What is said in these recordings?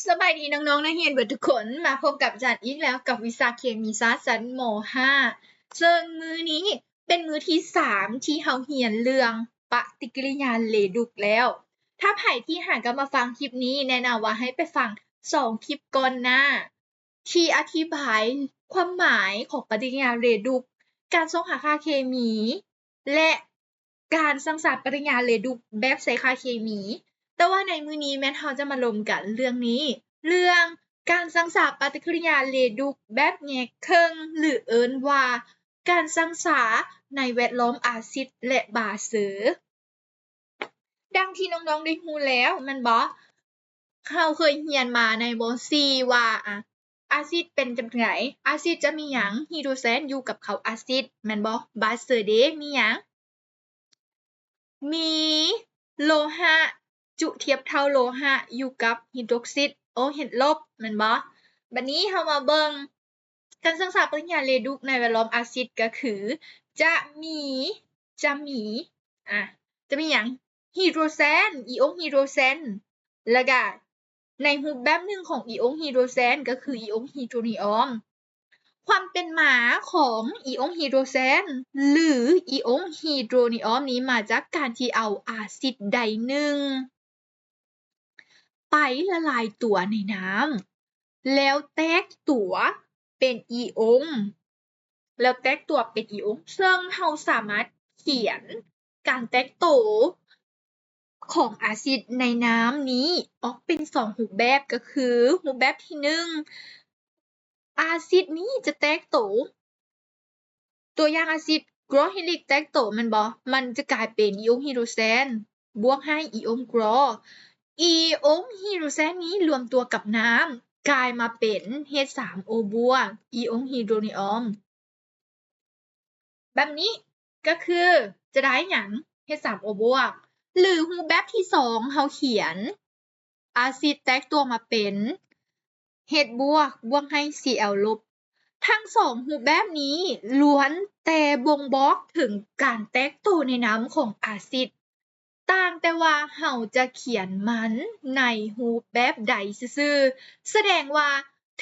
สบายดีน้องๆนักเรียนเบิดทุกคนมาพบกับอาจารย์อีกแล้วกับวิชาเคมีศาสตร์ชั้นม .5 ซึ่งมื้อนี้เป็นมื้อที่3ที่เราเรียนเรื่องปฏิกิริยาเรดุกแล้วถ้าไผที่หากมาฟังคลิปนี้แนะนำว่าให้ไปฟัง2คลิปก่อนหน้าที่อธิบายความหมายของปฏิกิริยาเรดุกการส่งหาค่าเคมีและการสร้างสรรค์ปฏิกิริยาเรดุกแบบใช้ค่าเคมีแต่ว่าในมื้อนี้แม่นเราจะมาลงกันเรื่องนี้เรื่องการสร้างสรรค์ปฏิกิริยาเรดุกแบบแยกเครื่องหรือเอิ้นว่าการสร้างสรรค์ในแวดล้อมอาซิดและบาเสดังที่น้องๆได้รู้แล้วแม่นบ่เราเคยเรียนมาในม .4 ว่าอาซิดเป็นจังได๋อาซิดจะมีหยังไฮโดรเซนอยู่กับเขาอาซิดแม่นบ่บาเสเด้มีหยังมีโลหะจุเทียบเท่าโลหะอยู่กับไฮดรอกซิดเฮ็ดลบแม่นบ่บัดนี้เรามาเบิ่งการสร้างสรรค์ปฏิกิริยาเรดุกในแวดล้อมอาซิดก็คือจะมีจะมีหยังไฮโดรเซนอิองไฮโดรเซนแล้วก็ในรูปแบบหนึ่งของอิองไฮโดรเซนก็คืออิองไฮโดรนีออมความเป็นมาของอิองไฮโดรเซนหรืออิองไฮโดรนีออมนี้มาจากการที่เอาอาซิดใดหนึ่งไปละลายตัวในน้ำแล้วแตกตัวเป็นอิองซึ่งเราสามารถเขียนการแตกตัวของอาซิดในน้ำนี้ออกเป็น2รูปแบบก็คือรูปแบบที่1อาซิดนี้จะแตกตัวอย่างอาซิดกรอฮิลิกแตกตัวแม่นบ่มันจะกลายเป็นอิองไฮโดรเซนบวกให้อิองกรออิองไฮโดรเซนนี้รวมตัวกับน้ำกลายมาเป็น H3O บวกอิองไฮโดรนีออมแบบนี้ก็คือจะได้หยัง H3O บวกหรือรูปแบบที่2เราเขียนอาซิดแตกตัวมาเป็น H บวกบวกให้ Cl ลบทั้ง2รูปแบบนี้ล้วนแต่บ่งบอกถึงการแตกตัวในน้ำของอาซิดต่างแต่ว่าเราจะเขียนมันในรูปแบบใดซื่อๆแสดงว่า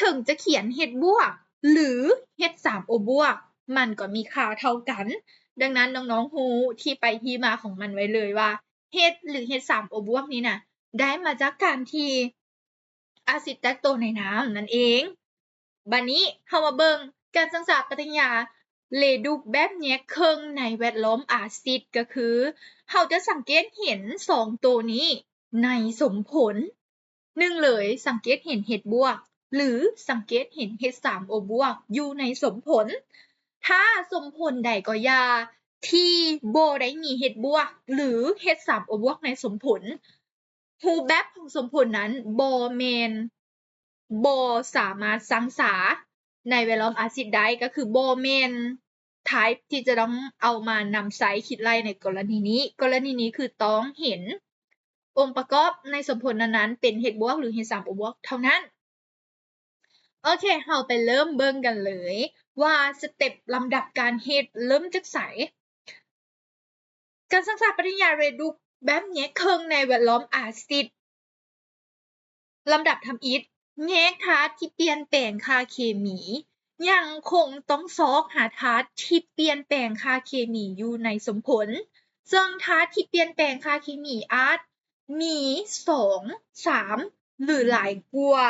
ถึงจะเขียน H บวกหรือ H3O บวกมันก็มีค่าเท่ากันดังนั้นน้องๆรู้ที่ไปที่มาของมันไว้เลยว่า H หรือ H3O บวกนี้น่ะได้มาจากการที่อาซิดแตกตัวในน้ำนั่นเองบัดนี้เรามาเบิ่งการสร้างสรรค์ปฏิกิริยาเรดุกแบบแยกเครื่องในแวดล้อมอาซิดก็คือเราจะสังเกตเห็น2ตัวนี้ในสมผล1เลยสังเกตเห็น H บวกหรือสังเกตเห็น H3O บวกอยู่ในสมผลถ้าสมผลใดก็อย่าที่บ่ได้มี H บวกหรือ H3O บวกในสมผลรูปแบบของสมผลนั้นบ่แม่นบ่สามารถสร้างสรรค์ในแวดล้อมอาซิดได้ก็คือบ่แม่น type ที่จะต้องเอามานำใช้คิดไล่ในกรณีนี้คือต้องเห็นองค์ประกอบในสมผลนั้นๆเป็น H บวกหรือ H3O บวกเท่านั้นโอเคเราไปเริ่มเบิ่งกันเลยว่าสเต็ปลำดับการเฮ็ดเริ่มจากไสการสร้างสรรค์ปฏิกิริยาเรดุกแบบแยกเครื่องในแวดล้อมอาซิดลำดับทำอิฐแยกธาตุที่เปลี่ยนแปลงค่าเคมียังคงต้องซอกหาธาตุที่เปลี่ยนแปลงค่าเคมีอยู่ในสมผลซึ่งธาตุที่เปลี่ยนแปลงค่าเคมีอาจมี2 3หรือหลายกว่า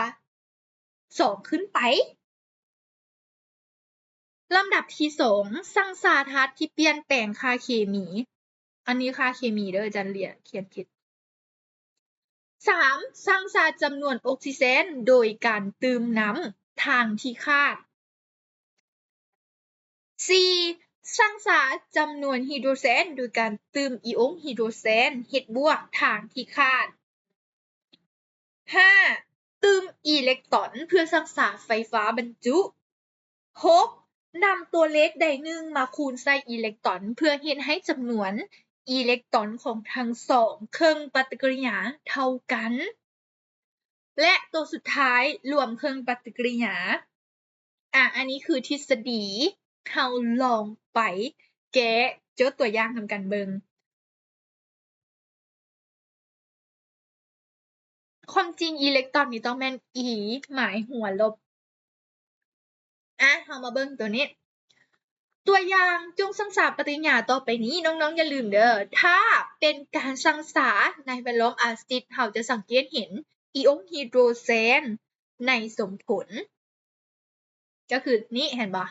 2ขึ้นไปลำดับที่2สร้างสรรค์ธาตุที่เปลี่ยนแปลงค่าเคมีอันนี้ค่าเคมีเด้ออาจารย์เขียนผิด3สร้างสรรค์จำนวนออกซิเจนโดยการเติมน้ำทางที่ขาด4สร้างสรรค์จำนวนไฮโดรเจนโดยการเติมอิองไฮโดรเจน H บวกทางที่ขาด5เติมอิเล็กตรอนเพื่อสร้างสรรค์ไฟฟ้าบรรจุ6นำตัวเลขใดหนึ่งมาคูณใส่อิเล็กตรอนเพื่อเฮ็ดให้จำนวนอิเล็กตรอนของทั้ง2เครื่องปฏิกิริยาเท่ากันและตัวสุดท้ายรวมเครื่องปฏิกิริยาอันนี้คือทฤษฎีเราลองไปแก้โจทย์ตัวอย่างทำกันเบิ่ง ความจริงอิเล็กตรอนนี่ต้องแม่น e หมายหัวลบเรามาเบิ่งตัวนี้ ตัวอย่างจงสร้างสรรค์ปฏิกิริยาต่อไปนี้น้องๆอย่าลืมเด้อถ้าเป็นการสร้างสรรค์ในแวดล้อมอาซิดเราจะสังเกตเห็นอิออนไฮโดรเจนในสมผลก็คือนี่เห็นปะ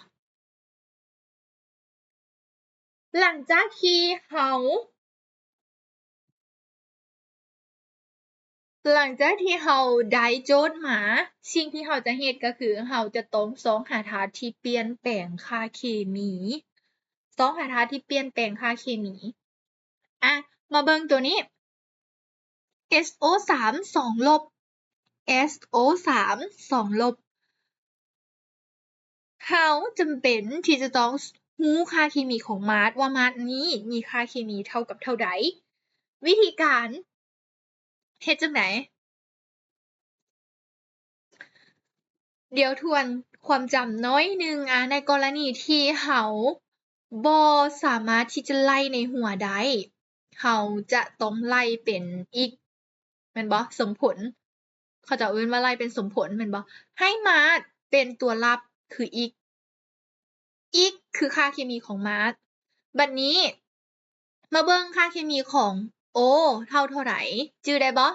หลังจากที่เราได้โจทย์มาสิ่งที่เราจะเฮ็ดก็คือเราจะต้องส่องหาธาตุที่เปลี่ยนแปลงค่าเคมีส่องหาธาตุที่เปลี่ยนแปลงค่าเคมีมาเบิ่งตัวนี้ SO3 2 ลบ SO3 2 ลบเราจำเป็นที่จะต้องรู้ค่าเคมีของมาสว่ามาสนี้มีค่าเคมีเท่ากับเท่าใดวิธีการเฮ็ดจังได๋เดี๋ยวทวนความจำน้อยหนึ่งในกรณีที่เราบ่สามารถที่จะไล่ในหัวได้เราจะต้องไล่เป็นอีกแม่นบ่สมผลเขาจะเอิ้นว่าไล่เป็นสมผลแม่นบ่ให้มาสเป็นตัวรับคืออีกคือค่าเคมีของมาสบัดนี้มาเบิ่งค่าเคมีของ O เท่าใดจื้อได้บ่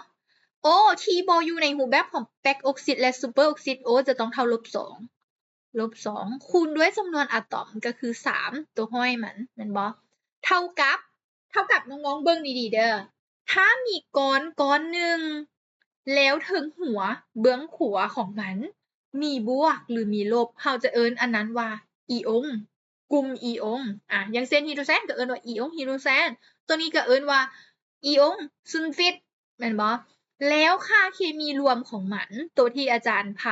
O ที่บ่อยู่ในรูปแบบของแปรออกซิดและซูเปอร์ออกซิด O จะต้องเท่า -2 คูณด้วยจำนวนอะตอมก็คือ3ตัวห้อยมันแม่นบ่เท่ากับน้องๆเบิ่งดีๆเด้อถ้ามีก้อนหนึ่งแล้วถึงหัวเบื้องขวาของมันมีบวกหรือมีลบเราจะเอิ้นอันนั้นว่าอีออนกลุ่มอีออนอย่างเช่นไฮโดรเจนก็เอิ้นว่าอีออนไฮโดรเจนตัวนี้ก็เอิ้นว่าอีออนซัลฟิดแม่นบ่แล้วค่าเคมีรวมของมันตัวที่อาจารย์พ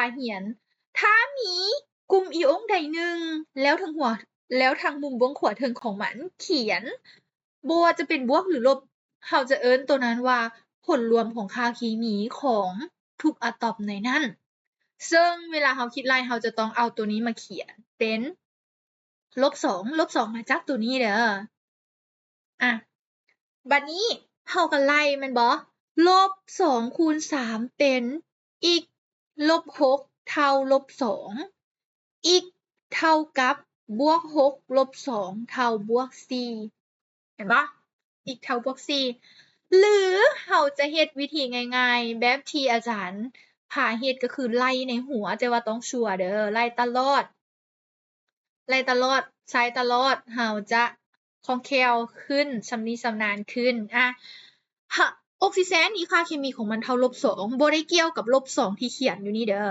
าเรียนถ้ามีกลุ่มอีออนใดหนึ่งแล้วทางมุมเบื้องขวาเทิงของมันเขียนบ่ว่าจะเป็นบวกหรือลบเราจะเอิ้นตัวนั้นว่าผลรวมของค่าเคมีของทุกอะตอมในนั้นซึ่งเวลาเราคิดไล่เราจะต้องเอาตัวนี้มาเขียนเป็น-2 มาจากตัวนี้เด้อบัดนี้เราก็ไล่แม่นบ่-2 คูณ 3 เป็นอีก-6 เท่า-2อีกเท่ากับบวก6ลบ2เท่าบวก4เห็นบ่อีกเท่าบวก4หรือเราจะเฮ็ดวิธีง่ายๆแบบที่อาจารย์พาเฮ็ดก็คือไล่ในหัวแต่ว่าต้องชัวร์เด้อไล่ตลอดใช้ตลอดเราจะคล่องแคล่วขึ้นชำนิชำนาญขึ้นออกซิเจนนี่ค่าเคมีของมันเท่า-2บ่ได้เกี่ยวกับ-2ที่เขียนอยู่นี่เด้อ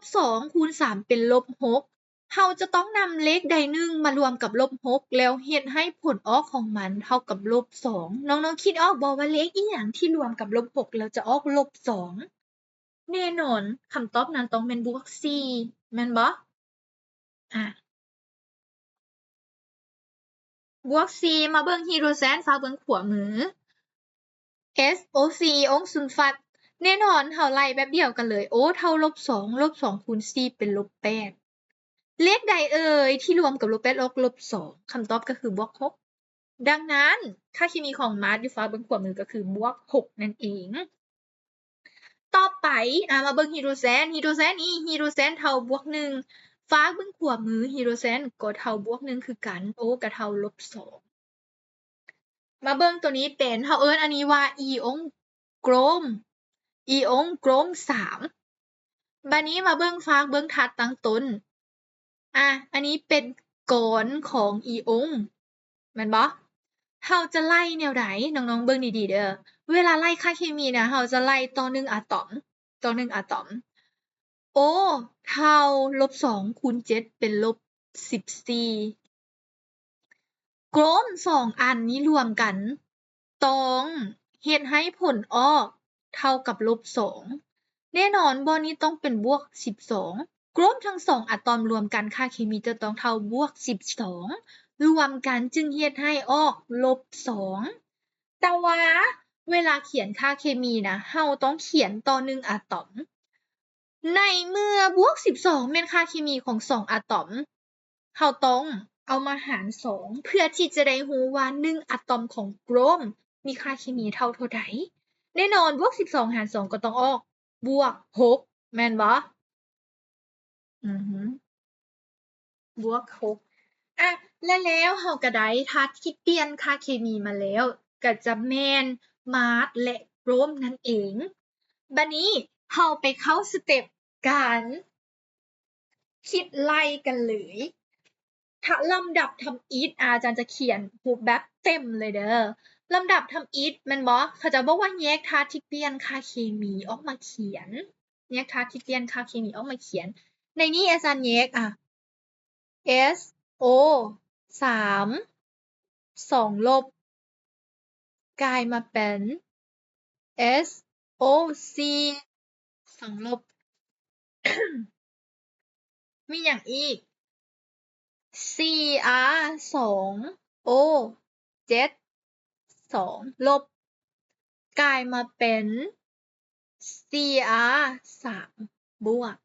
-2คูณ 3 เป็น-6เราจะต้องนำเลขใดหนึ่งมารวมกับ-6แล้วเฮ็ดให้ผลออกของมันเท่ากับ-2น้องๆคิดออกบ่ว่าเลขอิหยังที่รวมกับ-6แล้วจะออก-2แน่นอนคำตอบนั้นต้องแม่นบวก4แม่นบ่บวก C มาเบิ่งไฮโดรเจนฝากเบิ่งขวามือ SO4 องค์ซุลฟัดแน่นอนเราไล่แบบเดียวกันเลย O เท่า-2 -2 คูณ C เป็น-8เลขใดเอ่ยที่รวมกับ-8ออก-2คำตอบก็คือบวก6ดังนั้นค่าเคมีของมาสอยู่ฝาเบิ่งขวามือก็คือบวก6นั่นเองต่อไปมาเบิ่งไฮโดรเจนนี่ไฮโดรเจนเท่าบวก1ฝาเบิ่งขวามือไฮโดรเจนก็เท่าบวก1คือกัน O ก็เท่า-2มาเบิ่งตัวนี้เป็นเฮาเอิ้นอันนี้ว่าอีออนโกรม3บัดนี้มาเบิ่งฝากเบิ่งธาตุตั้งต้นอันนี้เป็นก้อนของอีออนแม่นบ่เฮาจะไล่แนวใดน้องๆเบิ่งดีๆเด้อเวลาไล่ค่าเคมีนะเฮาจะไล่ต่อ1อะตอมO เท่า-2คูณ7เป็น-14กรม2อันนี้รวมกันต้องเฮ็ดให้ผลออกเท่ากับ-2แน่นอนบ่นี้ต้องเป็นบวก12กรมทั้ง2อะตอมรวมกันค่าเคมีจะต้องเท่าบวก12รวมกันจึงเฮ็ดให้ออก-2แต่ว่าเวลาเขียนค่าเคมีนะเฮาต้องเขียนต่อ1อะตอมในเมื่อบวก12แม่นค่าเคมีของ2อะตอมเฮาต้องเอามาหาร2เพื่อที่จะได้รู้ว่า1อะตอมของกรมมีค่าเคมีเท่าใด แน่นอนบวก12หาร2ก็ต้องออกบวก6แม่นบ่บวก6อ่ะแล้วเฮาก็ได้ธาตุที่เปลี่ยนค่าเคมีมาแล้วก็จะแม่นมาร์สและโบรมนั่นเองบัดนี้เฮาไปเข้าสเต็ปการคิดไล่กันเลยถ้าลำดับทำอีทอาจารย์จะเขียนรูปแบบเต็มเลยเด้อลำดับทำอีทแม่นบ่เขาจะบอกว่าแยกธาตุที่เปลี่ยนค่าเคมีออกมาเขียนแยกธาตุที่เปลี่ยนค่าเคมีออกมาเขียนในนี้อาจารย์แยกSO 3 2ลบกลายมาเป็น SOC 2ลบ มีอย่างอีก CR 2 O 7 2ลบกลายมาเป็น CR 3บวก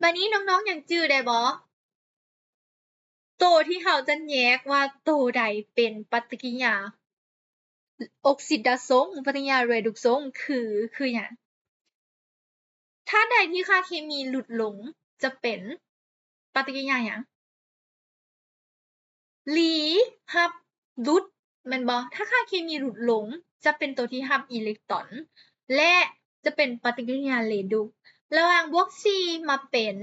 บัดนี้น้องๆยังจื้อได้บ่ตัวที่เราจะแยกว่าตัวใดเป็นปฏิกิริยาออกซิดาซงปฏิกิริยาเรดุกซงคือหยังถ้าใดที่ค่าเคมีหลุดลงจะเป็นปฏิกิริยาหยังหลีรับดุดแม่นบ่ถ้าค่าเคมีหลุดลงจะเป็นตัวที่รับอิเล็กตรอนและจะเป็นปฏิกิริยาเรดุกระหว่างบวก4มาเป็น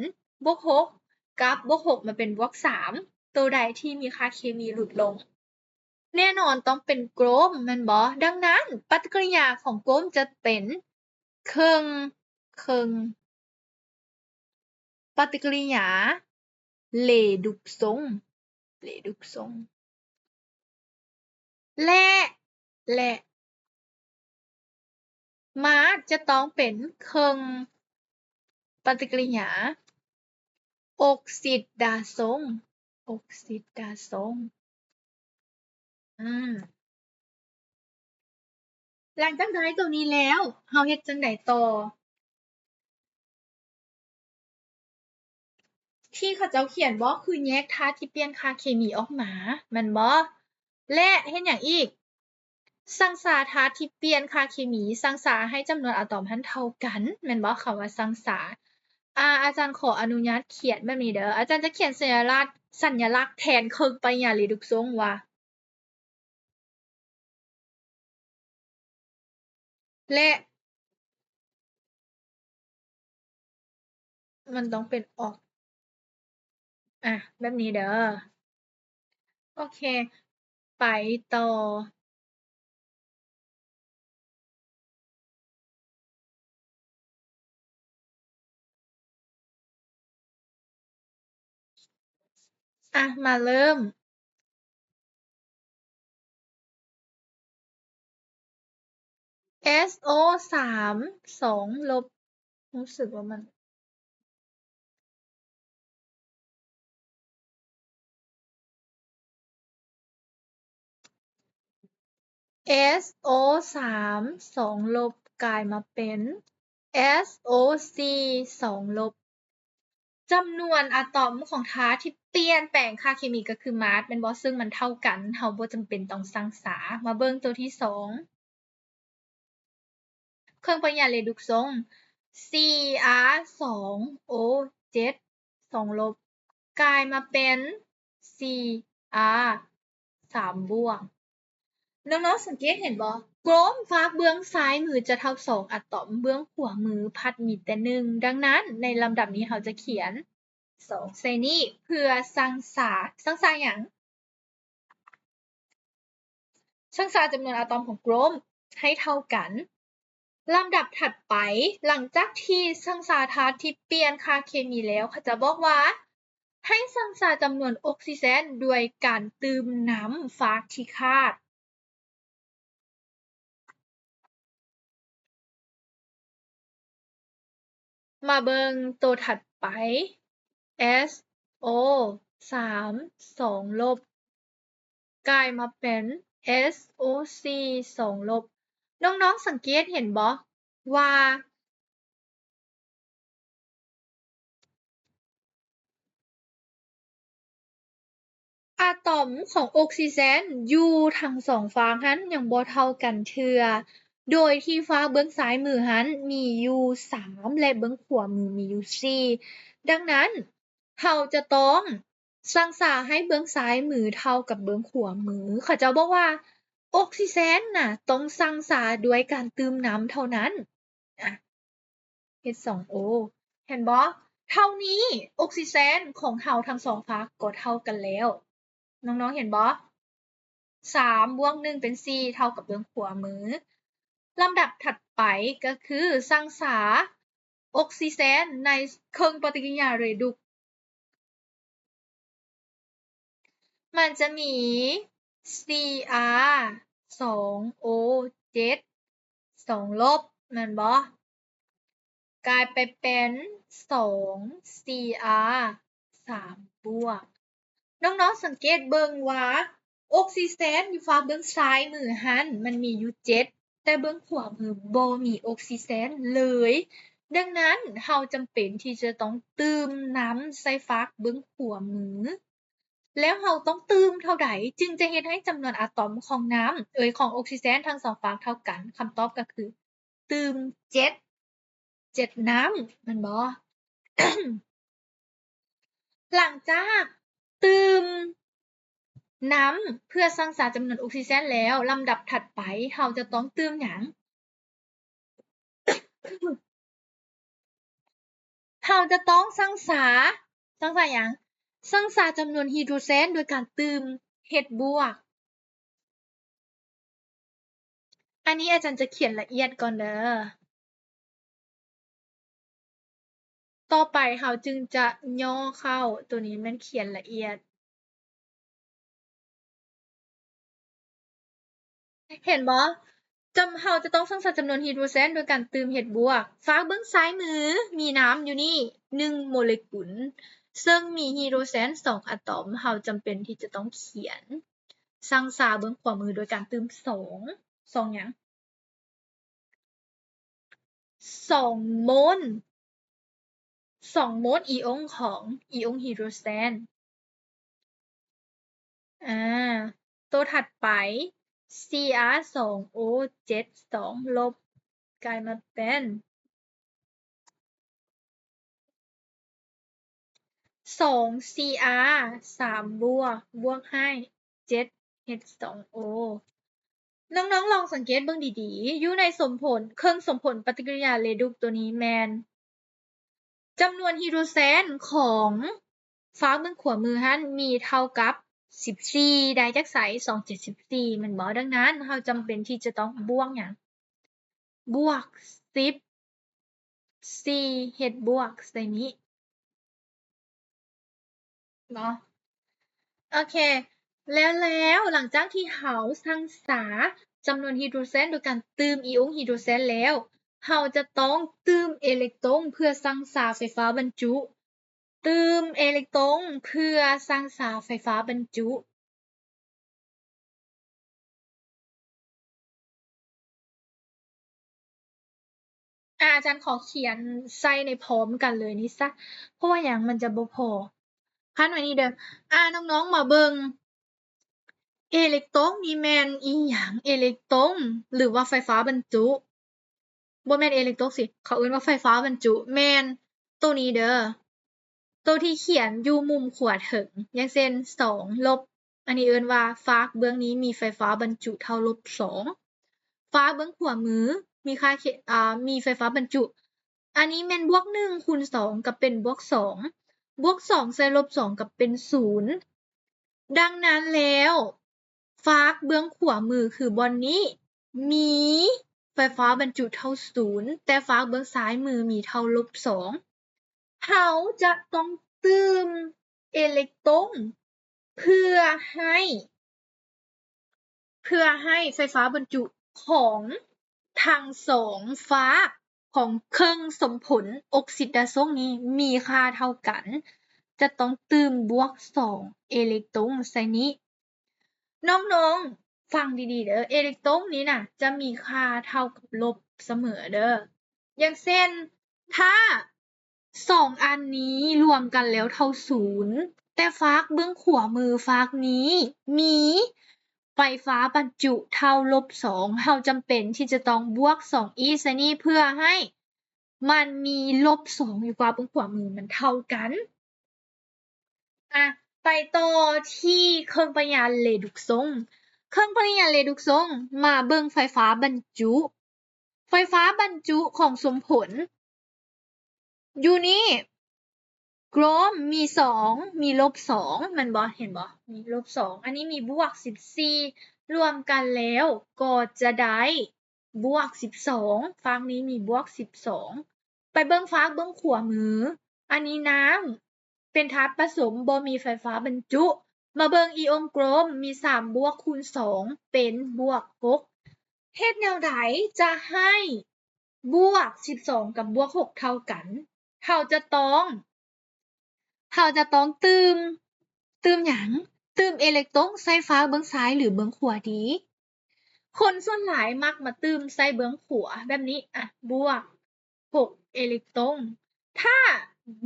บวก6กับบวก6มาเป็นบวก3ตัวใดที่มีค่าเคมีหลุดลงแน่นอนต้องเป็นโกรมแม่นบ่ดังนั้นปฏิกิริยาของโกรมจะเป็นเครื่องปฏิกิริยาเรดุกซงและมาร์สจะต้องเป็นเครื่องปฏิกิริยาออกซิดาซงหลังจากได้ตัวนี้แล้วเฮาเฮ็ดจังได๋ต่อที่เขาเจ้าเขียนบ่คือแยกธาตุที่เปลี่ยนค่าเคมีออกมาแม่นบ่และเฮ็ดหยังอีกสังสาธาตุที่เปลี่ยนค่าเคมีสังสาให้จำนวนอะตอมมันเท่ากันแม่นบ่คำว่าสังสาอาจารย์ขออนุญาตเขียนแบบนี้เด้ออาจารย์จะเขียนสัญลักษณ์แทนเครื่องปริญญาเรดุกซงว่าและมันต้องเป็นออกแบบนี้เด้อโอเคไปต่อมาเริ่ม SO 3 2ลบรู้สึกว่ามัน SO 3 2ลบกลายมาเป็น SOC 2ลบจำนวนอะตอมของธาตุที่เปลี่ยนแปลงค่าเคมีก็คือมาสแม่นบ่ซึ่งมันเท่ากันเฮาบ่จำเป็นต้องสังสามาเบิ่งตัวที่2เครื่องปริญญาเรดุกซง Cr 2 O 7 2ลบกลายมาเป็น Cr 3บวกน้องๆสังเกตเห็นบ่กลมฟ้าเบื้องซ้ายมือจะเท่า2อะตอมเบื้องขวามือพัดมีแต่1ดังนั้นในลำดับนี้เราจะเขียน2ใส่นี้เพื่อสร้างหยังสร้างจำนวนอะตอมของกลมให้เท่ากันลำดับถัดไปหลังจากที่สร้างธาตุที่เปลี่ยนค่าเคมีแล้วเขาจะบอกว่าให้สร้างจำนวนออกซิเจนด้วยการเติมน้ำฟากที่คาดมาเบิ่งตัวถัดไป SO 3 2ลบกลายมาเป็น SOC 2ลบน้องๆสังเกตเห็นบ่ว่า อะตอมของออกซิเจนอยู่ทั้งสองฝากนั้นยังบ่เท่ากันเทื่อโดยที่ฝากเบื้องซ้ายมือนั้นมีอยู่3และเบื้องขวามือมีอยู่4ดังนั้นเราจะต้องสร้างสาให้เบื้องซ้ายมือเท่ากับเบื้องขวามือเขาเจ้าบอกว่าออกซิเจนน่ะต้องสร้างสาด้วยการตื่มน้ำเท่านั้นH2O เห็นบ่เท่านี้ออกซิเจนของเราทั้งสองฝากก็เท่ากันแล้วน้องๆเห็นบ่3 บวก 1 เป็น 4 เท่ากับเบื้องขวามือลำดับถัดไปก็คือสร้างสาออกซิเจนในเครื่องปฏิกิริยาเรดุกมันจะมี Cr2O7 2 ลบแม่นบ่กลายไปเป็น2Cr 3 บวกน้องๆสังเกตเบิ่งว่าออกซิเจนอยู่ฝั่งเบื้องซ้ายมือหันมันมีอยู่7แต่เบื้องขวามือบ่มีออกซิเจนเลยดังนั้นเราจำเป็นที่จะต้องตื่มน้ำใส่ฝากเบื้องขวามือแล้วเราต้องตื่มเท่าใดจึงจะเฮ็ดให้จำนวนอะตอมของน้ำของออกซิเจนทั้งสองฝากเท่ากันคำตอบก็คือตื่ม7น้ำแม่นบ่ หลังจากตื่มน้ำเพื่อสร้างสารจำนวนออกซิเจนแล้วลำดับถัดไปเราจะต้องตื่มหยังเราจะต้องสร้างสารหยังสร้างสารจำนวนไฮโดรเจนโดยการตื่ม H บวกอันนี้อาจารย์จะเขียนละเอียดก่อนเด้อต่อไปเราจึงจะย่อเข้าตัวนี้มันเขียนละเอียดเห็นบ่เราจะต้องสร้างสารจำนวนไฮโดรเจนโดยการตื่ม H บวกฝากเบื้องซ้ายมือมีน้ำอยู่นี่1 โมเลกุลซึ่งมีไฮโดรเจน2 อะตอมเราจำเป็นที่จะต้องเขียนสร้างสารเบื้องขวามือโดยการตื่ม2หยัง2 โมล2 โมลอิออนของอิออนไฮโดรเจนตัวถัดไป Cr2O7 2 ลบกลายมาเป็น2Cr 3 บวกให้7H2O น้องๆลองสังเกตเบิ่งดีๆอยู่ในเครื่องสมผลปฏิกิริยาเรดุกตัวนี้แม่นจำนวนไฮโดรเจนของฝากเบื้องขวามือหั้นมีเท่ากับ14ได้จักไส274แม่นบ่ดังนั้นเราจำเป็นที่จะต้องบวกหยังบวก10 4H บวกใส่นี้เนาะโอเคแล้วหลังจากที่เราสร้างสารจำนวนไฮโดรเจนโดยการตื่มอิออนไฮโดรเจนแล้วเราจะต้องตื่มอิเล็กตรอนเพื่อสร้างสารไฟฟ้าบรรจุตื่มอิเล็กตรอนเพื่อสร้างสารไฟฟ้าบรรจุอาจารย์ขอเขียนใส่ในพร้อมกันเลยนี่ซะเพราะว่าหยังมันจะบ่พอคันไว้นี่เด้อน้องๆมาเบิ่งอิเล็กตรอนนี่แม่นอิหยังอิเล็กตรอนหรือว่าไฟฟ้าบรรจุบ่แม่นอิเล็กตรอนสิเขาเอิ้นว่าไฟฟ้าบรรจุแม่นตัวนี้เด้อตัวที่เขียนอยู่มุมขวาถึงอย่างเช่น2 ลบอันนี้เอิ้นว่าฝากเบื้องนี้มีไฟฟ้าบรรจุเท่า -2 ฝากเบื้องขวามือมีค่ามีไฟฟ้าบรรจุอันนี้แม่นบวก1คูณ2ก็เป็นบวก2บวก2ใส่ลบ2ก็เป็น0ดังนั้นแล้วฝากเบื้องขวามือคือบอนนี้มีไฟฟ้าบรรจุเท่า0แต่ฝากเบื้องซ้ายมือมีเท่า-2เราจะต้องตื่มอิเล็กตรอนเพื่อให้ไฟฟ้าบรรจุของทั้ง2ฝากของเครื่องสมผลออกซิดาซังนี้มีค่าเท่ากันจะต้องตื่มบวก2อิเล็กตรอนใส่นี้น้องๆฟังดีๆเด้ออิเล็กตรอนนี้น่ะจะมีค่าเท่ากับลบเสมอเด้ออย่างเช่นถ้า2อันนี้รวมกันแล้วเท่า0 แต่ฝากเบื้องขวามือฝากนี้มีไฟฟ้าบรรจุเท่า-2เราจำเป็นที่จะต้องบวก2อีซะนี่เพื่อให้มันมี-2อยู่กว่าเบื้องขวามือมันเท่ากันไปต่อที่เครื่องปริญญาเรดุกซ์ทรงเครื่องปริญญาเรดุกซ์ทรงมาเบิ่งไฟฟ้าบรรจุไฟฟ้าบรรจุของสมผลอยู่นี่กรมมี2มี-2มันบ่เห็นบ่มี-2อันนี้มีบวก14รวมกันแล้วก็จะได้บวก12ฝั่งนี้มีบวก12ไปเบิ่งฝากเบิ่งขวามืออันนี้น้ำเป็นธาตุผสมบ่มีไฟฟ้าบรรจุมาเบิ่งอีองค์กลมมี3บวกคูณ2เป็นบวก6เฮ็ดแนวใดจะให้บวก12กับบวก6เท่ากันเราจะต้องตืมหยังตืมอิเล็กตรอนใส่ฝาเบื้องซ้ายหรือเบื้องขวาดีคนส่วนหลายมักมาตืมใส่เบื้องขวาแบบนี้บวก6อิเล็กตรอนถ้า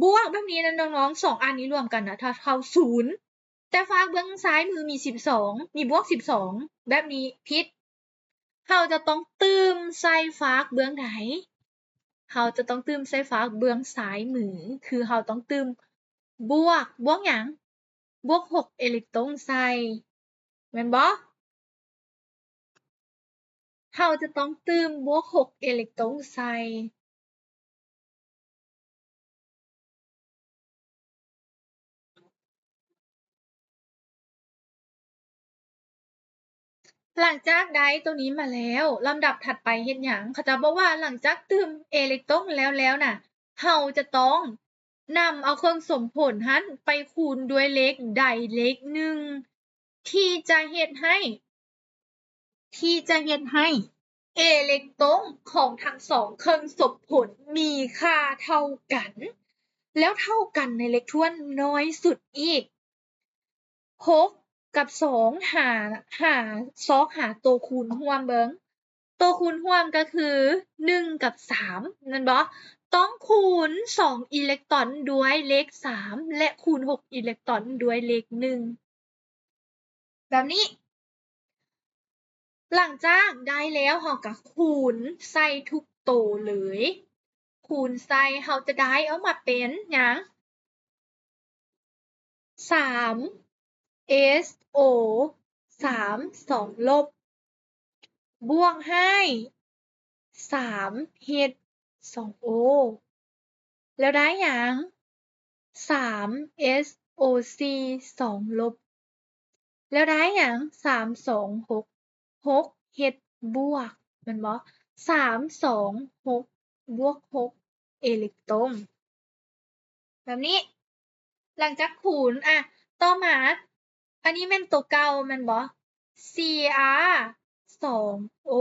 บวกแบบนี้นะน้องๆ2อันนี้รวมกันนะถ้าเท่า0แต่ฝาเบื้องซ้ายมือมี12มีบวก12แบบนี้ผิดเราจะต้องตืมใส่ฝาเบื้องไหนเราจะต้องตืมใส่ฝาเบื้องซ้ายมือคือเราต้องตืมบวกหยังบวก6อิเล็กตรอนใส่แม่นบ่เราจะต้องตืมบวก6อิเล็กตรอนใส่หลังจากได้ตัวนี้มาแล้วลำดับถัดไปเฮ็ดหยังเขาจะบอกว่าหลังจากตืมอิเล็กตรอนแล้วน่ะเราจะต้องนำเอาเครื่องสมผลนั้นไปคูณด้วยเลขใดเลขหนึ่งที่จะเฮ็ดให้อิเล็กตรอนของทั้งสองเครื่องสมผลมีค่าเท่ากันแล้วเท่ากันในเลขถ้วนน้อยสุดอีก6กับ2หาตัวคูณร่วมเบิ่งตัวคูณร่วมก็คือ1กับ3แม่นบ่ต้องคูณ2อิเล็กตรอนด้วยเลข3และคูณ6อิเล็กตรอนด้วยเลข1แบบนี้หลังจากได้แล้วเราก็คูณใส่ทุกตัวเลยคูณใส่เราจะได้ออกมาเป็นหยัง3SO 2 ลบบวกให้3H2O แล้วได้หยัง3SOC 2 ลบแล้วได้หยัง3 2 6 6H บวกแม่นบ่3 2 6บวก6อิเล็กตรอนแบบนี้หลังจากคูณต่อมาอันนี้แม่นตัวเก่าแม่นบ่ Cr 2O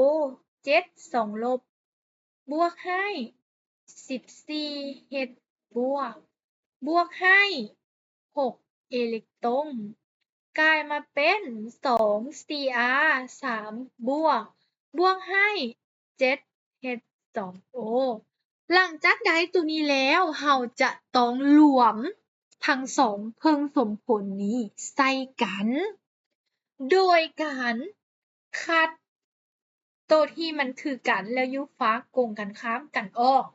7 2 ลบบวกให้14H บวกให้6อิเล็กตรอนกลายมาเป็น2Cr 3บวกให้7H2O หลังจากได้ตัวนี้แล้วเราจะต้องรวมทั้งสองเครื่องสมผลนี้ใส่กันโดยการคัดตัวที่มันคือกันแล้วอยู่ฝากกงกันข้ามกันออก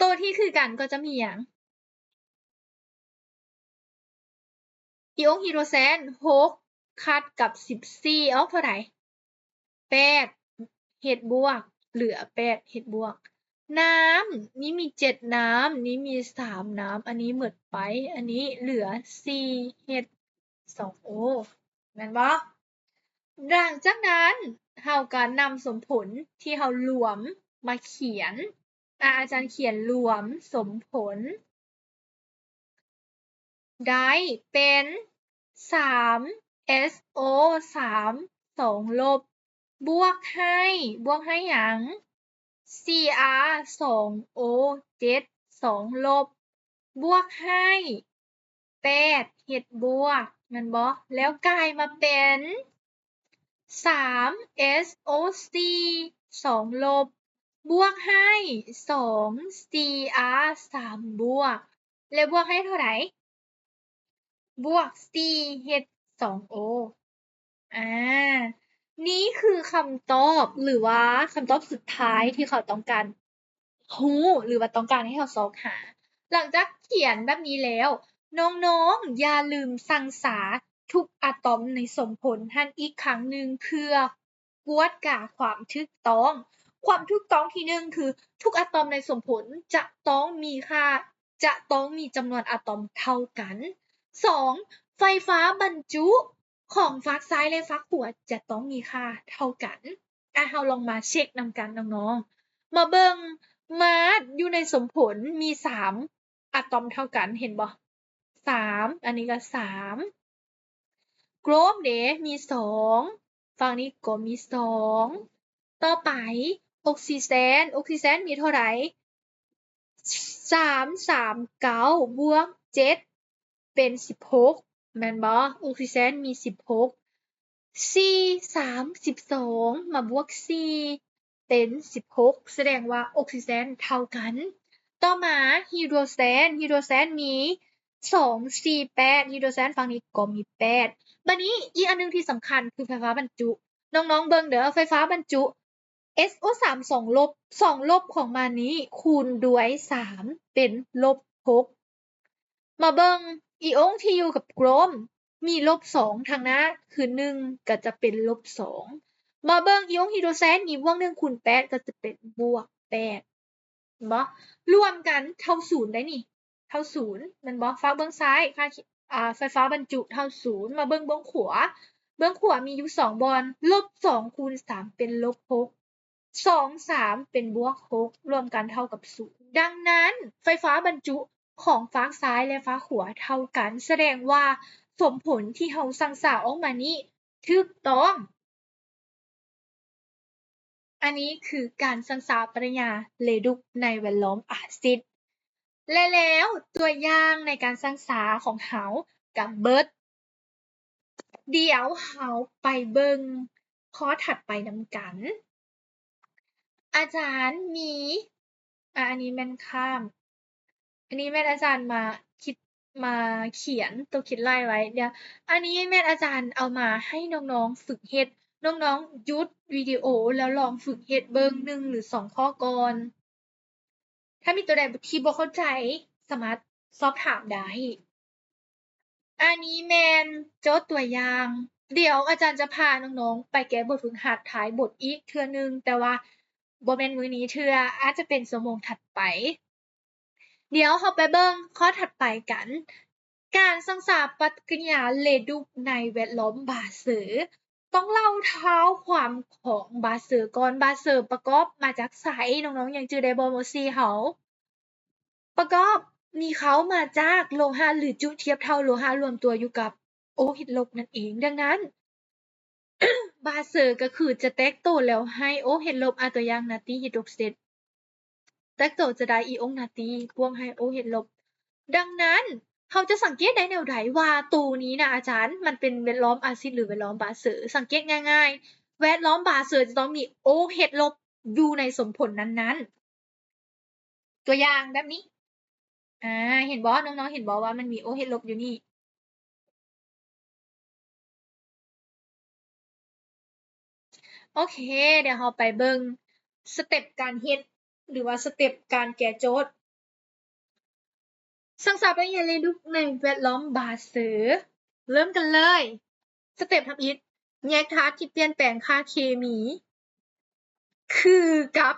ตัวที่คือกันก็จะมีหยังอีองค์ฮีโดรเซน6คัดกับ14ออกเท่าใด8เฮ็ดบวกเหลือ8เฮ็ดบวกน้ำนี่มี7น้ำนี่มี3น้ำอันนี้หมดไปอันนี้เหลือ4H2O แม่นบ่หลังจากนั้นเราก็นำสมผลที่เรารวมมาเขียนอาจารย์เขียนรวมสมผลได้เป็น3SO 3 2 ลบบวกให้หยัง Cr 2O 7 2 ลบบวกให้8H บวกแม่นบ่แล้วกลายมาเป็น3SOC 2 ลบบวกให้2Cr 3 บวกแล้วบวกให้เท่าไหร่ บวก 4H2O นี่คือคำตอบหรือว่าคำตอบสุดท้ายที่เขาต้องการรู้หรือว่าต้องการให้เราซอกหา หลังจากเขียนแบบนี้แล้ว น้องๆอย่าลืมสั่งสาทุกอะตอมในสมผลหั้นอีกครั้งหนึ่งเพื่อกวดกาความถูกต้อง ความถูกต้องที่หนึ่งคือทุกอะตอมในสมผลจะต้องมีจำนวนอะตอมเท่ากัน 2. ไฟฟ้าบรรจุของฝักซ้ายและฝักขวาจะต้องมีค่าเท่ากันเราลองมาเช็คนำกันน้องๆมาเบิ่งมาอยู่ในสมผลมี3อะตอมเท่ากันเห็นบ่3อันนี้ก็3โกรมเด้มี2ฝั่งนี้ก็มี2ต่อไปออกซิเจนมีเท่าไหร่339บวก7เป็น16แม่นบ่ออกซิเจนมี16 4 3 12มาบวก4เป็น16แสดงว่าออกซิเจนเท่ากันต่อมาไฮโดรเจนมี2 4 8ไฮโดรเจนฝั่งนี้ก็มี8บัดนี้อีกอันนึงที่สำคัญคือไฟฟ้าบรรจุน้องๆเบิ่งเด้อไฟฟ้าบรรจุ SO3 2 ลบ2ลบของมันนี้คูณด้วย3เป็นลบ6มาเบิ่งอีองค์ที่อยู่กับกลมมีลบ2ทางหน้าคือ1ก็จะเป็นลบ2มาเบิ่งอีองค์ไฮโดรเจนมีบวก1คูณ8ก็จะเป็นบวก8บ่รวมกันเท่า0ได้นี่เท่า0แม่นบ่ฝากเบิ่งซ้ายค่าไฟฟ้าบรรจุเท่า0มาเบิ่งขวามีอยู่2บอนลบ2คูณ3เป็นลบ6 2 3เป็นบวก6รวมกันเท่ากับ0ดังนั้นไฟฟ้าบรรจุของฝากซ้ายและฝากขวาเท่ากันแสดงว่าสมผลที่เราสั่งสาออกมานี้ถูกต้องอันนี้คือการสั่งสาปริญญาเรดุกในแวดล้อมอาซิดและแล้วตัวอย่างในการสั่งสาของเราก็เบิดเดี๋ยวเราไปเบิ่งข้อถัดไปนำกันอาจารย์มีอันนี้แม่นข้ามอันนี้แม่นอาจารย์มาคิดมาเขียนตัวคิดไล่ไว้เดี๋ยวอันนี้แม่นอาจารย์เอามาให้น้องๆฝึกเฮ็ดน้องๆหยุดวิดีโอแล้วลองฝึกเฮ็ดเบิ่ง1หรือ2ข้อก่อนถ้ามีตัวใดที่บ่เข้าใจสามารถสอบถามได้อันนี้แม่นโจทย์ตัวอย่างเดี๋ยวอาจารย์จะพาน้องๆไปแก้บทฝึกหัดท้ายบทอีกเทื่อหนึ่งแต่ว่าบ่แม่นมื้อนี้เทื่ออาจจะเป็นชั่วโมงถัดไปเดี๋ยวเราไปเบิ่งข้อถัดไปกันการสั่งสาปฏิกิริยาเรดุกในแวดล้อมบาเซอร์ต้องเล่าเท้าความของบาเซอร์ก่อนบาเซอร์ประกอบมาจากไสน้องๆยังจื้อได้บ่ม .4 เราประกอบมีเขามาจากโลหะหรือจุเทียบเท่าโลหะรวมตัวอยู่กับ OH ลบนั่นเองดังนั้น บาเซอร์ก็คือจะแตกโตแล้วให้ OH ลบตัวอย่างนาตรีไฮดรอกไซด์แตกโตจะได้อีองนาตรีพ่วงให้ OH ลบดังนั้นเราจะสังเกตได้แนวใดว่าตัวนี้นะอาจารย์มันเป็นแวดล้อมอาซิดหรือแวดล้อมบาเซอร์สังเกตง่ายๆแวดล้อมบาเซอร์จะต้องมี OH ลบอยู่ในสมผลนั้นๆตัวอย่างแบบนี้เห็นบ่น้องๆเห็นบ่ว่ามันมี OH ลบอยู่นี่โอเคเดี๋ยวเราไปเบิ่งสเต็ปการเฮ็ดหรือว่าสเต็ปการแก้โจทย์สั่งสาปฏิกิริยาเรดุกในแวดล้อมบาเซอร์เริ่มกันเลยสเต็ปทำอิฐแยกธาตุที่เปลี่ยนแปลงค่าเคมีคือกับ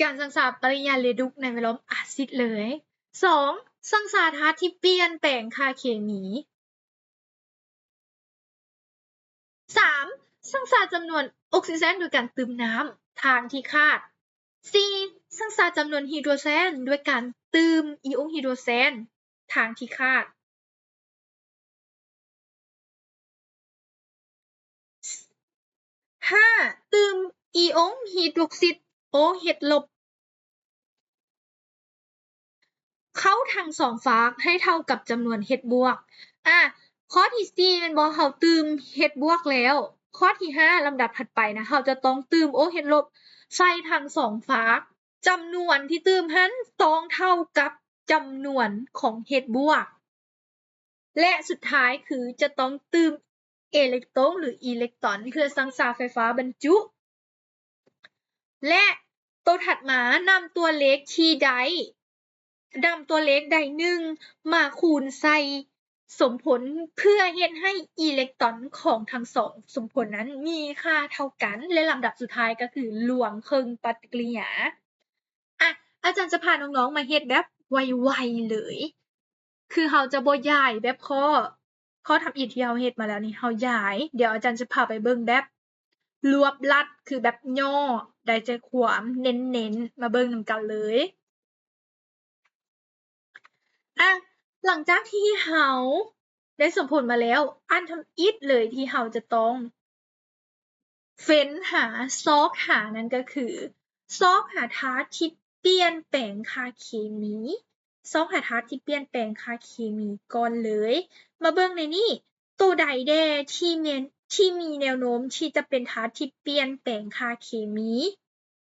การสั่งสาปฏิกิริยาเรดุกในแวดล้อมอาซิดเลย2สั่งสาธาตุที่เปลี่ยนแปลงค่าเคมี3สั่งสาจำนวนออกซิเจนโดยการเติมน้ำทางที่คาด4สั่งสาจำนวนไฮโดรเจนด้วยการเติมอิองค์ไฮโดรเจนทางที่คาด5เติมอิองค์ไฮดรอกซิด OH ลบเข้าทั้งสองฝากให้เท่ากับจำนวน H บวกข้อที่4แม่นบ่เราเติม H บวกแล้วข้อที่5ลำดับถัดไปนะเราจะต้องเติม OH ลบใส่ทั้งสองฝากจำนวนที่เติมหั้นต้องเท่ากับจำนวนของ H บวก และสุดท้ายคือจะต้องเติมอิเล็กตรอนหรืออิเล็กตรอนเพื่อสร้างสารไฟฟ้าบรรจุ และตัวถัดมานำตัวเลขที่ใดนำตัวเลขใดหนึ่งมาคูณใส่สมผลเพื่อเฮ็ดให้อิเล็กตรอนของทั้งสองสมผลนั้นมีค่าเท่ากันและลำดับสุดท้ายก็คือรวมเครื่องปฏิกิริยาอาจารย์จะพาน้องๆมาเฮ็ดแบบไวๆเลยคือเราจะบ่ย้ายแบบข้อทำอิฐที่เราเฮ็ดมาแล้วนี่เราย้ายเดี๋ยวอาจารย์จะพาไปเบิ่งแบบรวบลัดคือแบบย่อได้ใจความเน้นๆมาเบิ่งนำกันเลยหลังจากที่เราได้สมผลมาแล้วอันทำอิฐเลยที่เราจะต้องเฟ้นหาซอกหานั่นก็คือซอกหาธาตุที่เปลี่ยนแปลงค่าเคมีซอกหาธาตุที่เปลี่ยนแปลงค่าเคมีก่อนเลยมาเบิ่งในนี้ตัวใดแด่ที่มีแนวโน้มที่จะเป็นธาตุที่เปลี่ยนแปลงค่าเคมี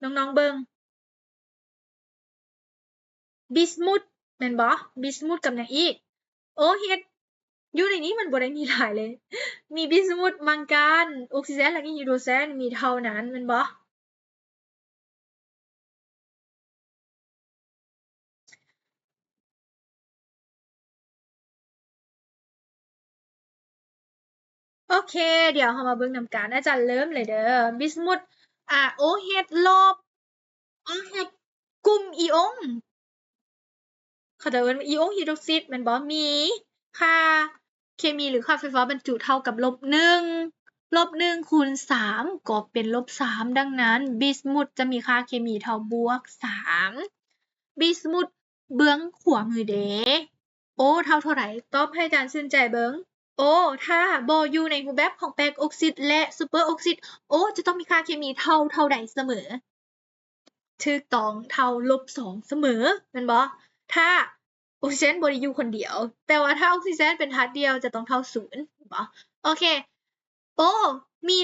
น้องๆเบิ่งบิสมุทแม่นบ่บิสมุทกับหยังอีกโอ้เฮ็ดอยู่ในนี้มันบ่ได้มีหลายเลยมีบิสมุทมังกานออกซิเจนแล้วก็ไฮโดรเจนมีเท่านั้นแม่นบ่โอเคเดี๋ยวเรามาเบิ่งนำกันอาจารย์เริ่มเลยเด้อบิสมุทOH ลบ OH กลุ่มอีองเขาจะเอิ้นว่าอีองไฮดรอกซิดแม่นบ่มีค่าเคมีหรือค่าไฟฟ้าบรรจุเท่ากับ-1 -1 คูณ 3ก็เป็น-3ดังนั้นบิสมุทจะมีค่าเคมีเท่า+3บิสมุทเบื้องขวามือเด้โอ้เท่าใดตอบให้อาจารย์ชื่นใจเบิ่งโอ้ถ้าบ่อยู่ในรูปแบบของแปรออกซิดและซูเปอร์ออกซิดโอ้จะต้องมีค่าเคมีเท่าใดเสมอถูกต้องเท่า-2เสมอแม่นบ่ถ้าออกซิเจนบ่ได้อยู่คนเดียวแต่ว่าถ้าออกซิเจนเป็นธาตุเดียวจะต้องเท่า0แม่นบ่โอเคโอ้มี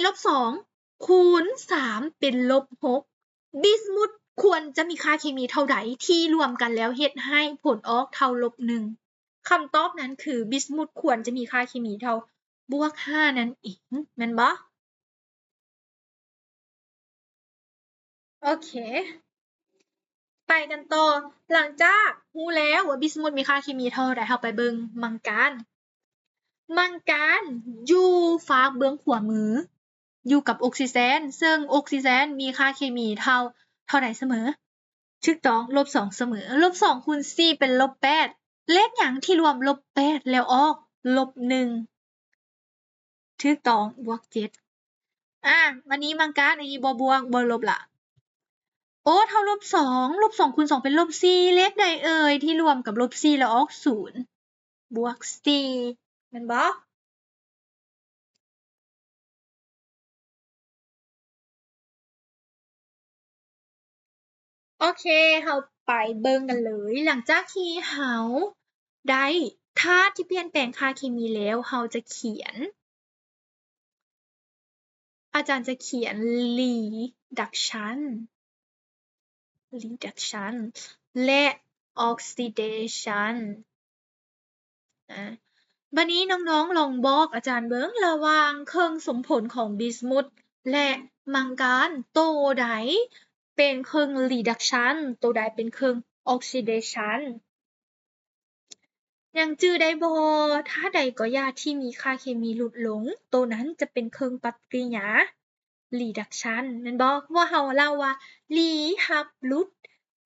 -2คูณ3เป็น-6บิสมุทควรจะมีค่าเคมีเท่าใดที่รวมกันแล้วเฮ็ดให้ผลออกเท่า-1คำตอบนั้นคือบิสมุทควรจะมีค่าเคมีเท่า+5นั่นเองแม่นบ่โอเคไปกันต่อหลังจากรู้แล้วว่าบิสมุทมีค่าเคมีเท่าใดเราไปเบิ่งมังกานอยู่ฝากเบื้องขวามืออยู่กับออกซิเจนซึ่งออกซิเจนมีค่าเคมีเท่าใดเสมอถูกต้อง-2เสมอ-2คูณ4เป็น-8เลขหยังที่รวม-8แล้วออก-1ถูกต้อง+7วันนี้มังกานอันนี้บ่บวกบ่ลบล่ะโอ้เท่า-2-2คูณ2เป็น-4เลขใดเอ่ยที่รวมกับ-4แล้วออก0+4แม่นบ่โอเคเราไปเบิ่งกันเลยหลังจากที่เราได้ธาตุที่เปลี่ยนแปลงค่าเคมีแล้วเราจะเขียนอาจารย์จะเขียน reduction และ oxidation บัดนี้น้องๆลองบอกอาจารย์เบิ่งระหว่างเครื่องสมผลของบิสมุทและมังกานตัวใดเป็นเครื่อง reduction ตัวใดเป็นเครื่อง oxidation ยังจื้อได้บ่ถ้าใดก็ยาที่มีค่าเคมีลดลงตัวนั้นจะเป็นเครื่องปฏิกิริยา reduction แม่นบ่ว่าเราเล่าว่า รีรับลด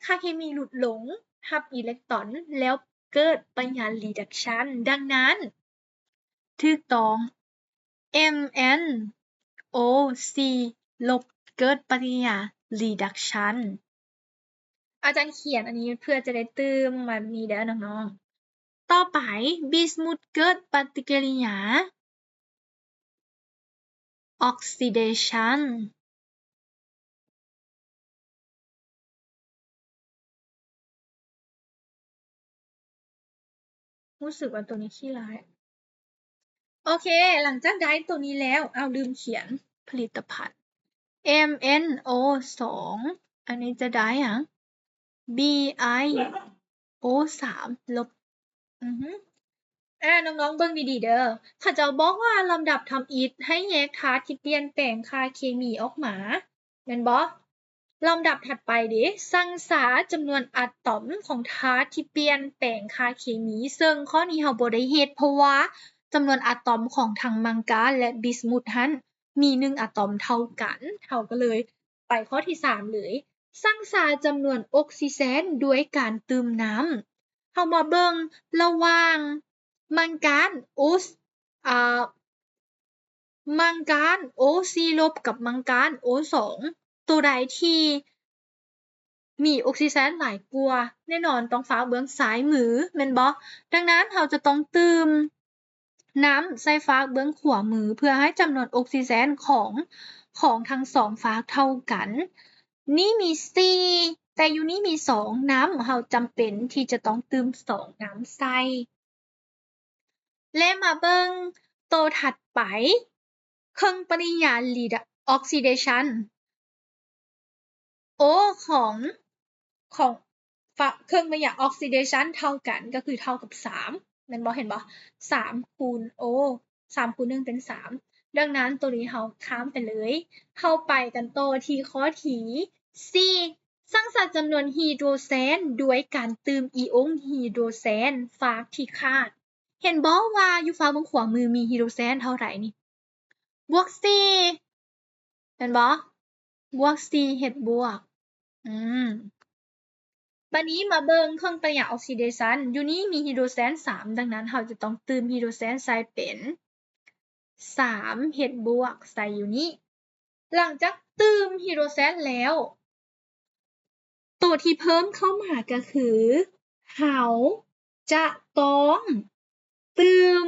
ค่าเคมีลดลงรับอิเล็กตรอนแล้วเกิดปฏิกิริยา reduction ดังนั้นถูกต้อง MnO4 ลบเกิดปฏิกิริยา reduction อาจารย์เขียนอันนี้เพื่อจะได้ตื่มแบบนี้เด้อน้องๆต่อไปบิสมุทเกิดปฏิกิริยา oxidation รู้สึกว่าตัวนี้ขี้ร้ายโอเคหลังจากได้ตัวนี้แล้วลืมเขียนผลิตภัณฑ์ MnO2 อันนี้จะได้หยัง BiO3 ลบ น้องๆเบิ่งดีๆเด้อเขาเจ้าบอกว่าลำดับทำอิฐให้แยกธาตุที่เปลี่ยนแปลงค่าเคมีออกมาแม่นบ่ลำดับถัดไปเด้สังสาจำนวนอะตอมของธาตุที่เปลี่ยนแปลงค่าเคมีซึ่งข้อนี้เราบ่ได้เฮ็ดเพราะว่าจำนวนอะตอมของทั้งมังกาและบิสมุทหั้นมี1อะตอมเท่ากันเราก็เลยไปข้อที่3เลยสังสาจำนวนออกซิเจนด้วยการตื่มน้ำเรามาเบิ่งระหว่างมังกานมังกาน O4 ลบกับมังกาน O2 ตัวใดที่มีออกซิเจนหลายกว่าแน่นอนต้องฟ้าเบื้องซ้ายมือแม่นบ่ดังนั้นเราจะต้องเติมน้ำใส่ฝากเบื้องขวามือเพื่อให้จำนวนออกซิเจนของทั้งสองฝากเท่ากัน นี่มี4แต่อยู่นี่มี2น้ำเราจำเป็นที่จะต้องเติม2น้ำใส่และมาเบิ่งตัวถัดไปเครื่องปฏิกิริยา oxidation O ของเครื่องปฏิกิริยา oxidation เท่ากันก็คือเท่ากับ3แม่นบ่เห็นบ่3คูณ O 3คูณ1เป็น3ดังนั้นตัวนี้เราข้ามไปเลยเราไปกันต่อที่ข้อที่4สร้างสรรค์จำนวนไฮโดรเจนด้วยการเติมอิออนไฮโดรเจนฝากที่ขาดเห็นบ่ว่าอยู่ฝากบนขวามือมีไฮโดรเจนเท่าไหร่นี่บวก4เห็นบ่บวก4เฮ็ดบวกบัดนี้มาเบิ่งเครื่องปฏิกิริยาออกซิเดชันอยู่นี้มีไฮโดรเจน3ดังนั้นเราจะต้องเติมไฮโดรเจนใส่เป็น3เฮ็ดบวกใส่อยู่นี้หลังจากเติมไฮโดรเจนแล้วตัวที่เพิ่มเข้ามาก็คือเราจะต้องเติม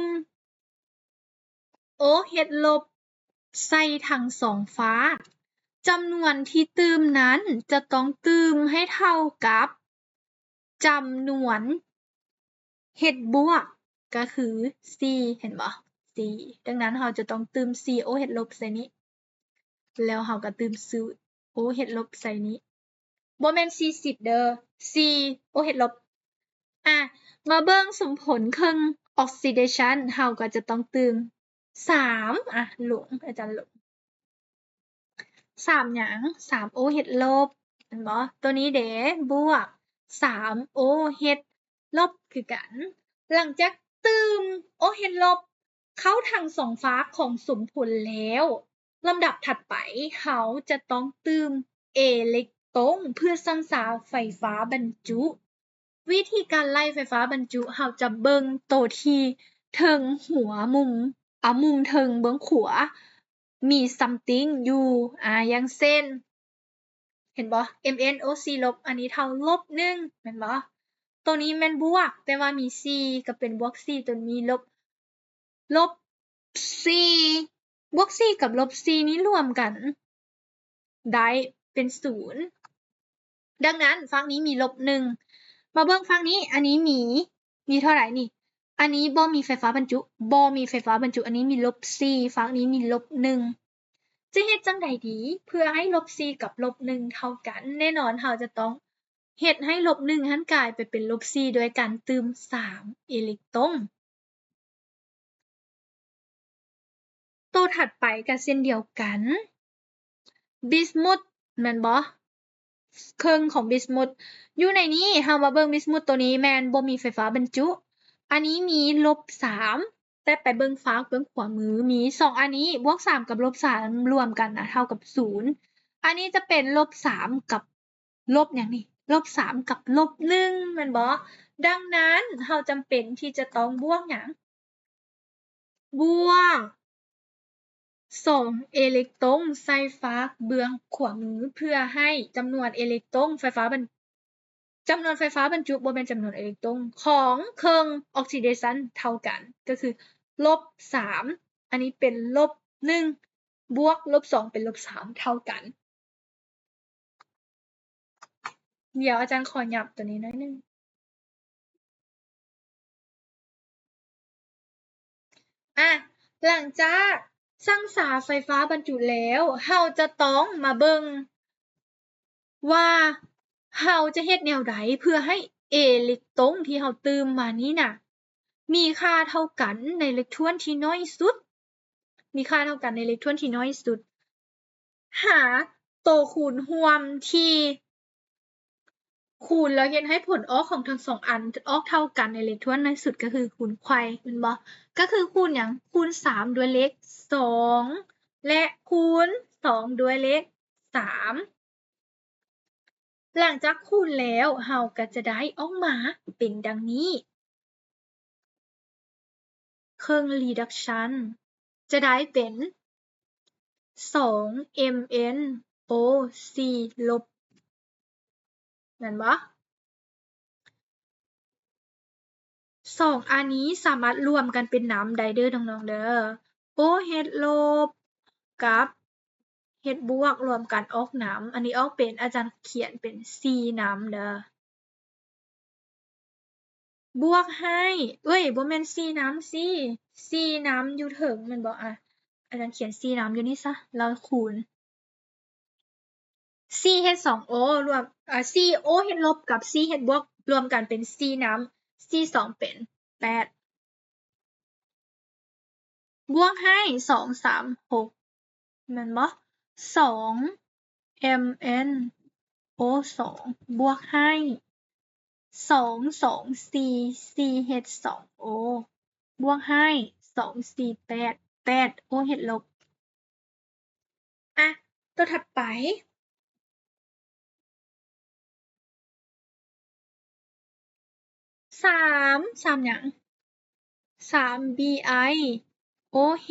OH ลบใส่ทั้ง2ฝาจำนวนที่เติมนั้นจะต้องเติมให้เท่ากับจำนวนเฮ็ดบวกก็คือ4เห็นบ่4ดังนั้นเราจะต้องเติม COH ลบใส่นี้แล้วเราก็เติม OH ลบใส่นี้บ่แม่น40เด้อ COH ลบมาเบิ่งสมผลเครื่อง oxidation เราก็จะต้องเติม3หลงอาจารย์หลง3หยัง3 OH ลบเห็นบ่ตัวนี้เด้บวก3 OH ลบคือกันหลังจากเติม OH ลบเข้าทาง2ฝากของสมผลแล้วลำดับถัดไปเราจะต้องเติมอิเล็กตรอนเพื่อสร้างสารไฟฟ้าบรรจุวิธีการไล่ไฟฟ้าบรรจุเราจะเบิ่งตัวที่เทิงหัวมุมเทิงเบื้องขวามี something อยู่อย่างเช่นเห็นบ่ MnO4 ลบอันนี้เท่าลบ1แม่นบ่ตัวนี้แม่นบวกแต่ว่ามี4ก็เป็นบวก4ตัวนี้ลบ4บวก4กับลบ4นี้รวมกันได้เป็น0ดังนั้นฝั่งนี้มีลบ1มาเบิ่งฝั่งนี้อันนี้มีเท่าไหร่นี่อันนี้บ่มีไฟฟ้าบรรจุอันนี้มีลบ4ฝั่งนี้มีลบ1จะเฮ็ดจังใดดีเพื่อให้ลบ4กับลบ1เท่ากันแน่นอนเราจะต้องเฮ็ดให้ลบ1หั้นกลายไปเป็นลบ4โดยการเติม3อิเล็กตรอนตัวถัดไปก็เช่นเดียวกันบิสมุทแม่นบ่เครื่องของบิสมุทอยู่ในนี้เรามาเบิ่งบิสมุทตัวนี้แม่นบ่มีไฟฟ้าบรรจุอันนี้มีลบ3แต่ไปเบิ่งฝากเบิ่งขวามือมี2อันนี้บวก3กับลบ3รวมกันเท่ากับ0อันนี้จะเป็นลบ3กับลบหยังนี่ลบ3กับลบ1แม่นบ่ดังนั้นเราจำเป็นที่จะต้องบวกหยังบวก2อิเล็กตรอนใส่ฝากเบื้องขวามือเพื่อให้จำนวนอิเล็กตรอนไฟฟ้าบรรจุบ่แม่นจำนวนอิเล็กตรอนของเครื่องออกซิเดชันเท่ากันก็คือลบ3อันนี้เป็นลบ1บวกลบ2เป็นลบ3เท่ากันเดี๋ยวอาจารย์ขอยับตัวนี้หน่อยนึงหลังจากสร้างสารไฟฟ้าบรรจุแล้วเราจะต้องมาเบิ่งว่าเราจะเฮ็ดแนวใดเพื่อให้อิเล็กตรอนที่เราเติมมานี้น่ะ มีค่าเท่ากันในเลขถ้วนที่น้อยสุด มีค่าเท่ากันในเลขถ้วนที่น้อยสุด หาตัวคูณร่วมที่คูณแล้วเฮ็ดให้ผลออกของทั้งสองอันออกเท่ากันในเลขถ้วนน้อยสุดก็คือคูณไขว้แม่นบ่ก็คือคูณหยังคูณ3ด้วยเลข2และคูณ2ด้วยเลข3หลังจากคูณแล้วเราก็จะได้ออกมาเป็นดังนี้เครื่อง reduction จะได้เป็น2mnoc ลบแม่นบ่สองอันนี้สามารถรวมกันเป็นน้ำได้เด้อน้องๆเด้อ OH ลบกับ H บวกรวมกันออกน้ำอันนี้ออกเป็นอาจารย์เขียนเป็น C น้ำเด้อบวกให้บ่แม่น C น้ำสิ C น้ำอยู่เทิงแม่นบ่อาจารย์เขียน C น้ำอยู่นี่ซะแล้วคูณ CH2O รวมCOH ลบกับ CH บวกรวมกันเป็น C น้ำ C2 เป็น8บวกให้2 3 6แม่นบ่2mnO2 บวกให้2 2 4 CH2O บวกให้2 4 8 8 OH ลบอ่ะตัวถัดไป3หยัง3 BiOH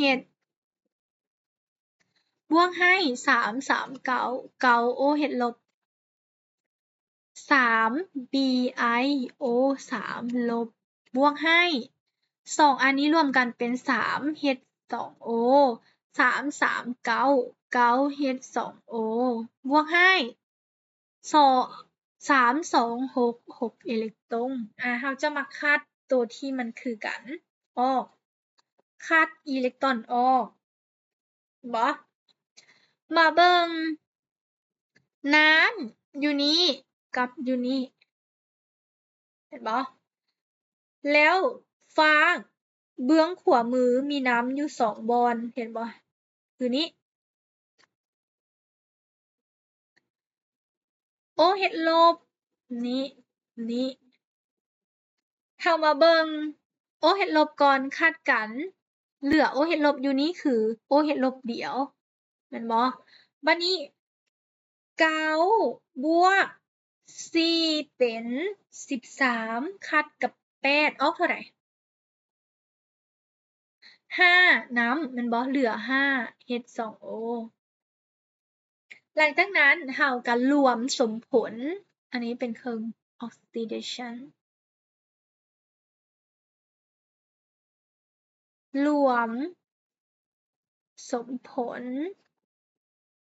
บวกให้3 3 9 9 OH ลบ3 BiO3 ลบบวกให้2อันนี้รวมกันเป็น3 H2O 3 3 9 9 H2O บวกให้3 2 6 6อิเล็กตรอนเราจะมาคัดตัวที่มันคือกันออกคัดอิเล็กตรอนออกบ่มาเบิ่งน้ำอยู่นี้กับอยู่นี้เห็นบ่แล้วฟ้าเบื้องขวามือมีน้ำอยู่2บอนเห็นบ่คือนี้ OH ลบนี่เรามาเบิ่ง OH ลบก่อนคาดกันเหลือ OH ลบอยู่นี้คือ OH ลบเดียวแม่นบ่บัดนี้9บวก4เป็น13คัดกับ8ออกเท่าใด5น้ำแม่นบ่เหลือ5 H2O หลังจากนั้นเราก็รวมสมผลอันนี้เป็นเครื่อง oxidation รวมสมผล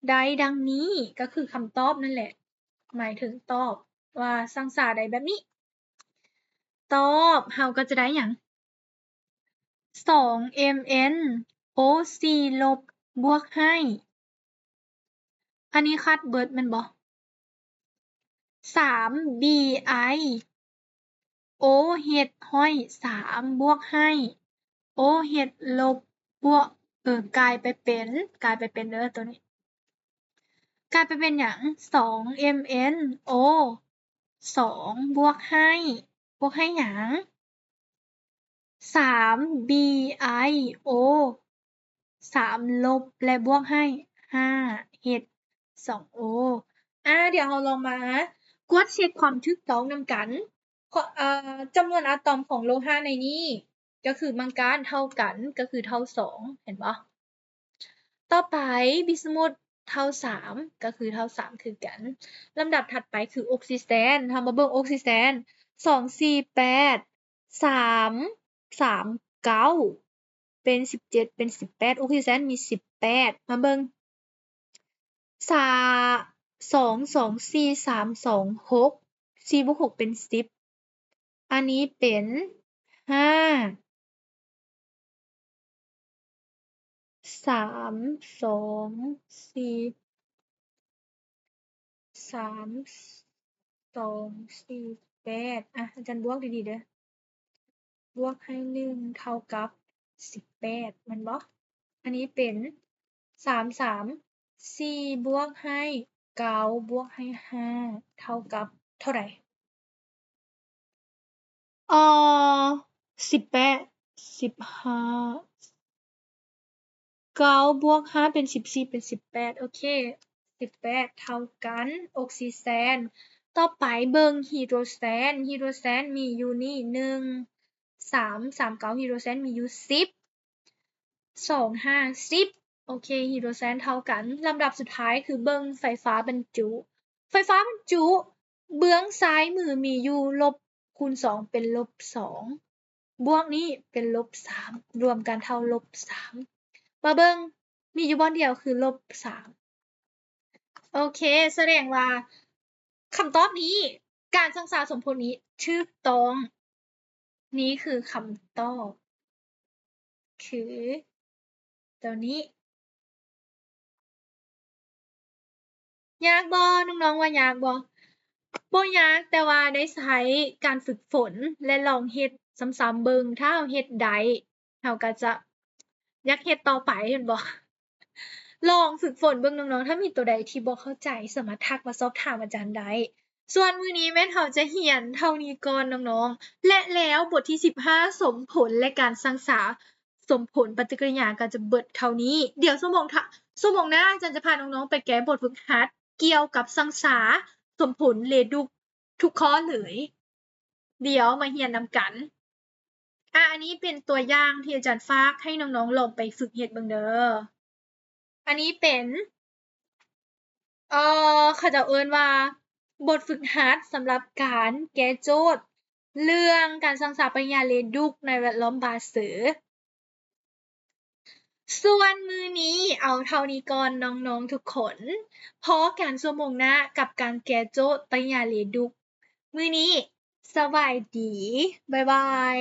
ได้ดังนี้ก็คือคำตอบนั่นแหละหมายถึงตอบว่าสร้างสาได้แบบนี้ตอบเราก็จะได้หยัง2mnoc ลบบวกให้อันนี้คัดเบิดแม่นบ่3 BiOH ห้อย3บวกให้ OH ลบบวกกลายไปเป็นเด้อตัวนี้กลายไปเป็นหยัง2mno 2บวกให้หยัง3 BiO 3ลบและบวกให้5 H2O เดี๋ยวเราลองมากวดเช็คความถูกต้องนำกันจำนวนอะตอมของโลหะในนี้ก็คือมังกานเท่ากันก็คือเท่า2เห็นบ่ต่อไปบิสมุทเท่า3ก็คือเท่า3คือกันลำดับถัดไปคือออกซิแซนเรามาเบิ่งออกซิแซน2 4 8 3 3 9เป็น17เป็น18ออกซิแซนมี18มาเบิ่ง2 2 4 3 2 6 4บวก6เป็น10อันนี้เป็น5 3 2 4 3 2 4 8อาจารย์บวกดีๆเด้อ บวกให้1เท่ากับ18แม่นบ่อันนี้เป็น4บวกให้9บวกให้5เท่ากับเท่าใด18 15 9บวก5เป็น14เป็น18โอเค18เท่ากันออกซิเจนต่อไปเบิ่งฮีโดรแซนมีอยู่นี่1 3 3 9ฮีโดรแซนมีอยู่10 2 5 10โอเคฮีโดรแซนเท่ากันลำดับสุดท้ายคือเบิ่งไฟฟ้าบรรจุเบื้องซ้ายมือมีอยู่ลบคูณ2เป็นลบ2บวกนี้เป็นลบ3รวมกันเท่าลบ3มาเบิ่งมีอยู่บ่อนเดียวคือลบ3โอเคแสดงว่าคำตอบนี้การศึกษาสมผลนี้ถูกต้องนี่คือคำตอบคือตัวนี้ยากบ่น้องๆว่ายากบ่บ่ยากแต่ว่าได้ใช้การฝึกฝนและลองเฮ็ดซ้ำๆเบิ่งถ้าเราเฮ็ดได้เราก็จะอยากเฮ็ดต่อไปแม่นบ่ลองฝึกฝนเบิ่งน้องๆถ้ามีตัวใดที่บ่เข้าใจสามารถทักมาสอบถามอาจารย์ได้ส่วนมื้อนี้แม่เฒ่าจะเรียนเท่านี้ก่อนน้องๆและแล้วบทที่15สมผลและการสร้างสาสมผลปฏิกิริยาก็จะเบิดเท่านี้เดี๋ยวชั่วโมงหน้าอาจารย์จะพาน้องๆไปแก้บทฝึกหัดเกี่ยวกับสร้างสาสมผลเรดุกทุกข้อเลยเดี๋ยวมาเรียนนำกันอันนี้เป็นตัวอย่างที่อาจารย์ฝากให้น้องๆลองไปฝึกเฮ็ดเบิ่งเด้ออันนี้เป็นเขาเจ้าเอิ้นว่าบทฝึกหัดสำหรับการแก้โจทย์เรื่องการสร้างสรรค์ปริญญาเรดุกในแวดล้อมบาเสือส่วนมื้อนี้เอาเท่านี้ก่อนน้องๆทุกคนพอกันชั่วโมงหน้ากับการแก้โจทย์ปริญญาเรดุกมื้อนี้สบายดีบ๊ายบาย